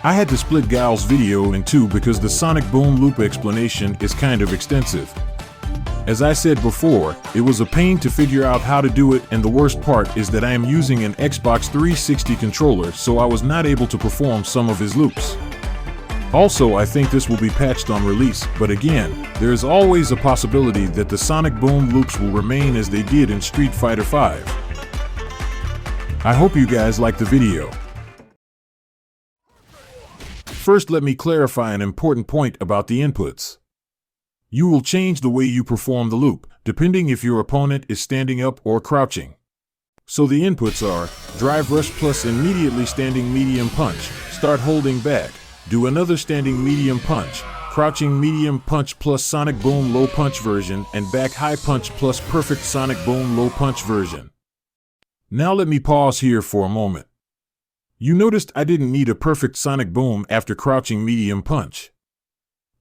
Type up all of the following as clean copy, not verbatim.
I had to split Guile's video in two because the SonicBoom loop explanation is kind of extensive. As I said before, it was a pain to figure out how to do it, and the worst part is that I am using an Xbox 360 controller, so I was not able to perform some of his loops. Also, I think this will be patched on release, but again, there is always a possibility that the SonicBoom loops will remain as they did in Street Fighter V. I hope you guys liked the video. First, let me clarify an important point about the inputs. You will change the way you perform the loop, depending if your opponent is standing up or crouching. So the inputs are: drive rush plus immediately standing medium punch, start holding back, do another standing medium punch, crouching medium punch plus SonicBoom low punch version, and back high punch plus perfect SonicBoom low punch version. Now let me pause here for a moment. You noticed I didn't need a perfect SonicBoom after crouching medium punch.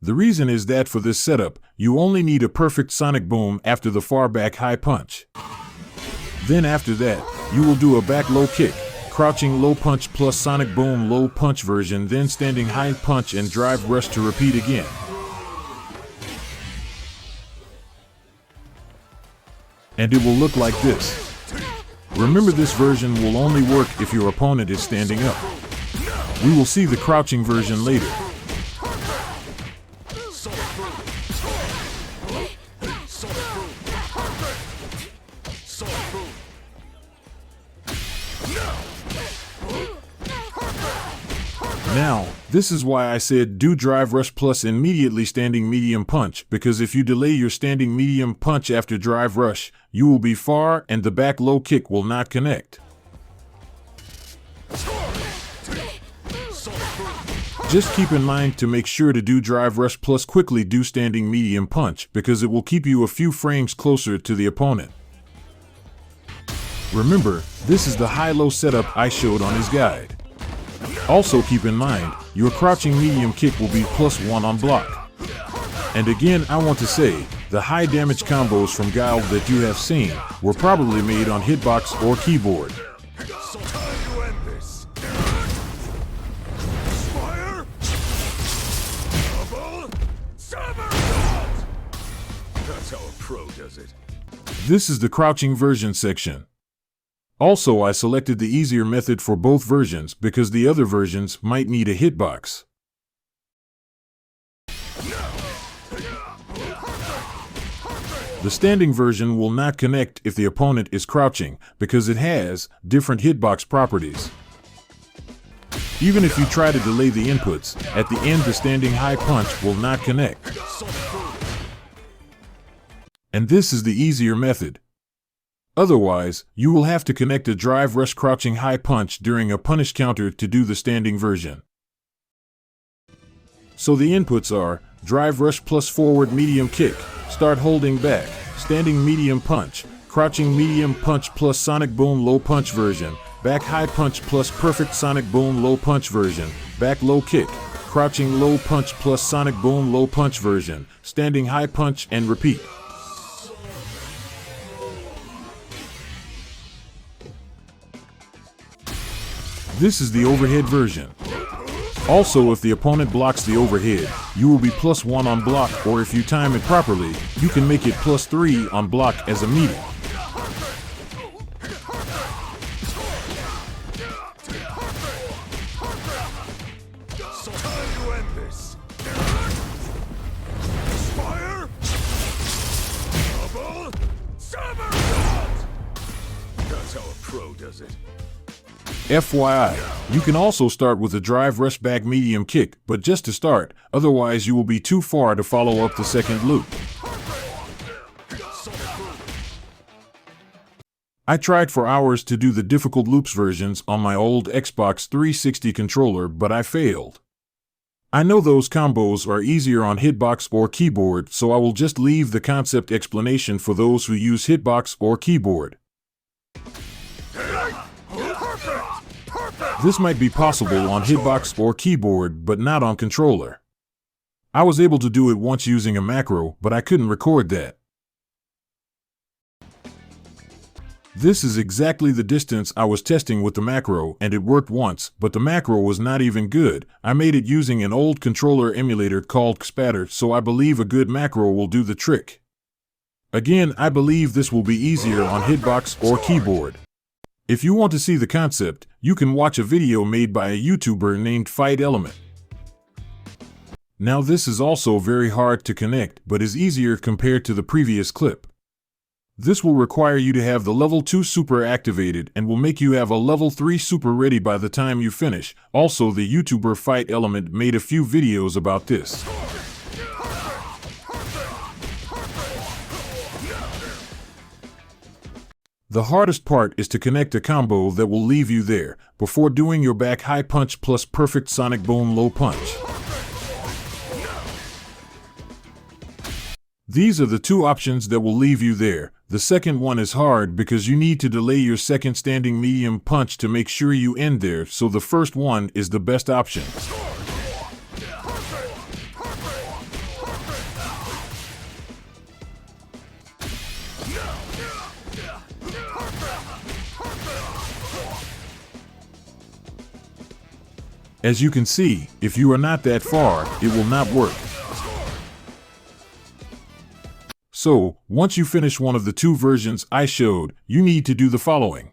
The reason is that for this setup, you only need a perfect SonicBoom after the far back high punch. Then after that, you will do a back low kick, crouching low punch plus SonicBoom low punch version, then standing high punch and drive rush to repeat again. And it will look like this. Remember, this version will only work if your opponent is standing up. We will see the crouching version later. Now, this is why I said do drive rush plus immediately standing medium punch, because if you delay your standing medium punch after drive rush, you will be far and the back low kick will not connect. Just keep in mind to make sure to do drive rush plus quickly do standing medium punch, because it will keep you a few frames closer to the opponent. Remember, this is the high-low setup I showed on his guide. Also keep in mind, your crouching medium kick will be +1 on block. And again, I want to say, the high damage combos from Guile that you have seen were probably made on Hitbox or keyboard. That's how a pro does it. This is the crouching version section. Also, I selected the easier method for both versions because the other versions might need a hitbox. The standing version will not connect if the opponent is crouching because it has different hitbox properties. Even if you try to delay the inputs, at the end the standing high punch will not connect. And this is the easier method. Otherwise, you will have to connect a drive rush crouching high punch during a punish counter to do the standing version. So the inputs are drive rush plus forward medium kick, start holding back, standing medium punch, crouching medium punch plus SonicBoom low punch version, back high punch plus perfect SonicBoom low punch version, back low kick, crouching low punch plus SonicBoom low punch version, standing high punch, and repeat. This is the overhead version. Also, if the opponent blocks the overhead, you will be +1 on block, or if you time it properly, you can make it +3 on block as a meeting. That's how a pro does it. FYI, you can also start with a drive rush back medium kick, but just to start, otherwise you will be too far to follow up the second loop. I tried for hours to do the difficult loops versions on my old Xbox 360 controller, but I failed. I know those combos are easier on Hitbox or keyboard, so I will just leave the concept explanation for those who use Hitbox or keyboard. This might be possible on Hitbox or keyboard, but not on controller. I was able to do it once using a macro, but I couldn't record that. This is exactly the distance I was testing with the macro, and it worked once, but the macro was not even good. I made it using an old controller emulator called Spatter, so I believe a good macro will do the trick. Again, I believe this will be easier on Hitbox or keyboard. If you want to see the concept, you can watch a video made by a YouTuber named Fight Element. Now this is also very hard to connect, but is easier compared to the previous clip. This will require you to have the level 2 super activated and will make you have a level 3 super ready by the time you finish. Also, the YouTuber Fight Element made a few videos about this. The hardest part is to connect a combo that will leave you there before doing your back high punch plus perfect SonicBoom low punch. These are the two options that will leave you there. The second one is hard because you need to delay your second standing medium punch to make sure you end there, so the first one is the best option. As you can see, if you are not that far, it will not work. So, once you finish one of the two versions I showed, you need to do the following.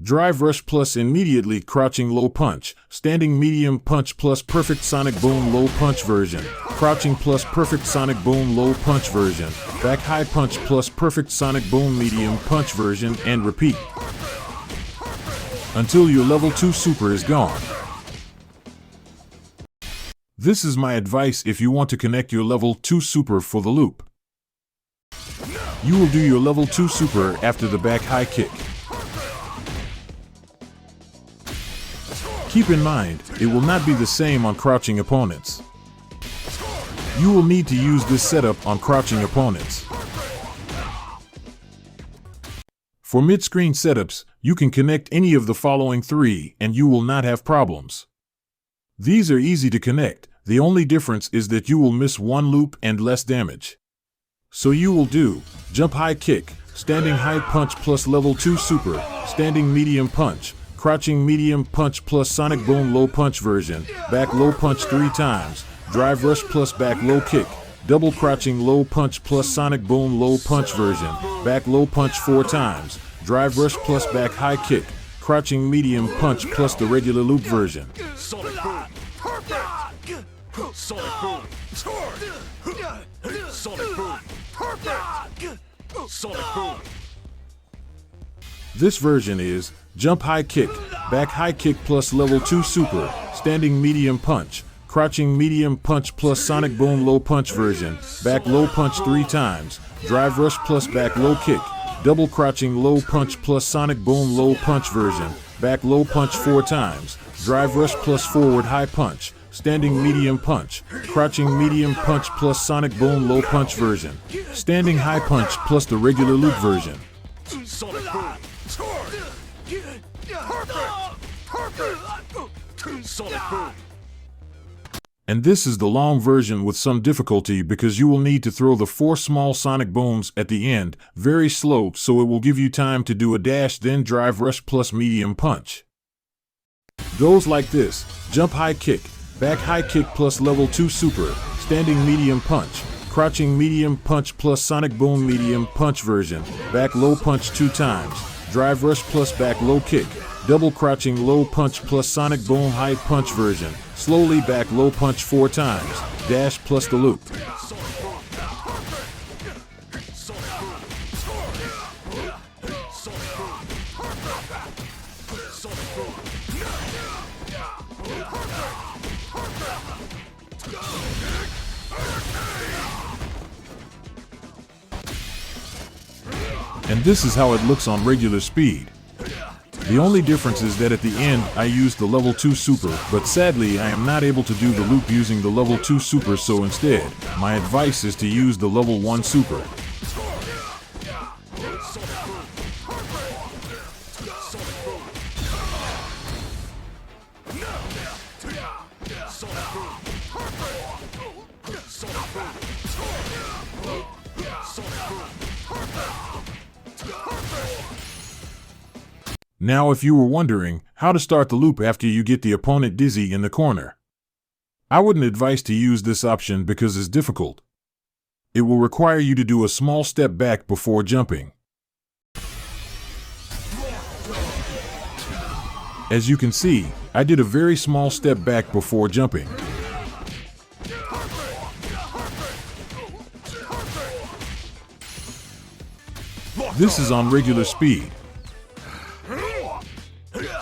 Drive rush plus immediately crouching low punch, standing medium punch plus perfect SonicBoom low punch version, crouching plus perfect SonicBoom low punch version, back high punch plus perfect SonicBoom medium punch version, and repeat until your level 2 super is gone. This is my advice if you want to connect your level 2 super for the loop. You will do your level 2 super after the back high kick. Keep in mind, it will not be the same on crouching opponents. You will need to use this setup on crouching opponents. For mid-screen setups, you can connect any of the following three and you will not have problems. These are easy to connect. The only difference is that you will miss one loop and less damage. So you will do jump high kick, standing high punch plus level 2 super, standing medium punch, crouching medium punch plus SonicBoom low punch version, back low punch 3 times, drive rush plus back low kick, double crouching low punch plus SonicBoom low punch version, back low punch 4 times, drive rush plus back high kick, crouching medium punch plus the regular loop version. SonicBoom. Perfect. SonicBoom. SonicBoom. Perfect. SonicBoom. This version is jump high kick, back high kick plus level 2 super, standing medium punch, crouching medium punch plus SonicBoom low punch version, back low punch 3 times, drive rush plus back low kick, double crouching low punch plus SonicBoom low punch version, back low punch 4 times, drive rush plus forward high punch, standing medium punch, crouching medium punch plus SonicBoom low punch version, standing high punch plus the regular loop version. SonicBoom. Perfect. SonicBoom. And this is the long version with some difficulty because you will need to throw the 4 small sonic booms at the end, very slow, so it will give you time to do a dash then drive rush plus medium punch. Goes like this: jump high kick, back high kick plus level 2 super, standing medium punch, crouching medium punch plus SonicBoom medium punch version, back low punch 2 times, drive rush plus back low kick, double crouching low punch plus SonicBoom high punch version, slowly back low punch 4 times, dash plus the loop. And this is how it looks on regular speed. The only difference is that at the end I used the level 2 super, but sadly I am not able to do the loop using the level 2 super, so instead, my advice is to use the level 1 super. Now if you were wondering how to start the loop after you get the opponent dizzy in the corner, I wouldn't advise to use this option because it's difficult. It will require you to do a small step back before jumping. As you can see, I did a very small step back before jumping. This is on regular speed.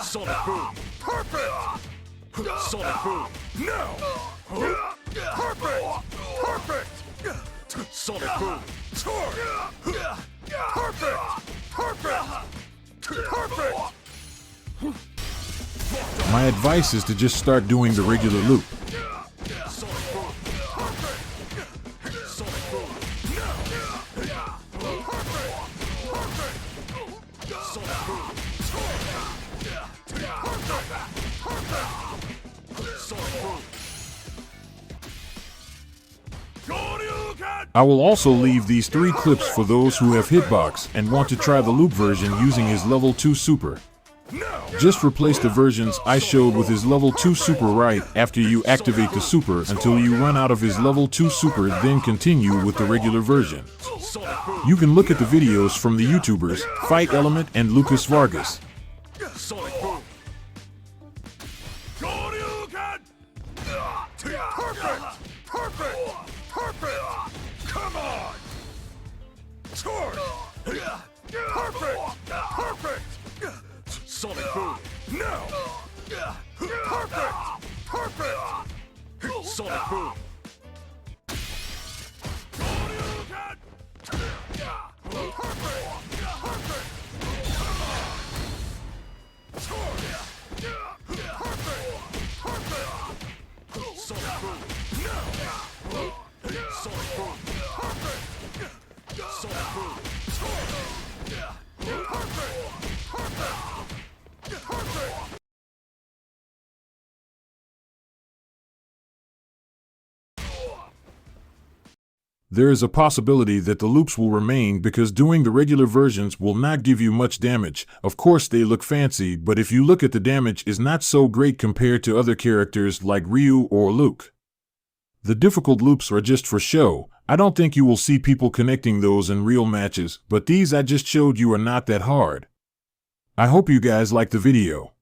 Sonic Boom. Perfect. Sonic Boom. No. Perfect. Perfect. Sonic Boom. Perfect. Perfect. Perfect. My advice is to just start doing the regular loop. Sonic Boom. Perfect. Sonic Boom. No. Perfect. Sonic Boom. I will also leave these 3 clips for those who have Hitbox and want to try the loop version using his level 2 super. Just replace the versions I showed with his level 2 super right after you activate the super until you run out of his level 2 super, then continue with the regular version. You can look at the videos from the YouTubers Fight Element and Lucas Vargas. Sonic Boom. Perfect. Perfect. Perfect. Come on. Charge. Perfect. Perfect. Sonic Boom. No. Perfect. Perfect. Sonic Boom. There is a possibility that the loops will remain because doing the regular versions will not give you much damage. Of course they look fancy, but if you look at the damage is not so great compared to other characters like Ryu or Luke. The difficult loops are just for show. I don't think you will see people connecting those in real matches, but these I just showed you are not that hard. I hope you guys liked the video.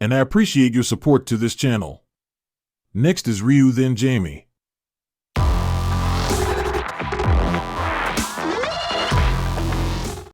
And I appreciate your support to this channel. Next is Ryu, then Jamie.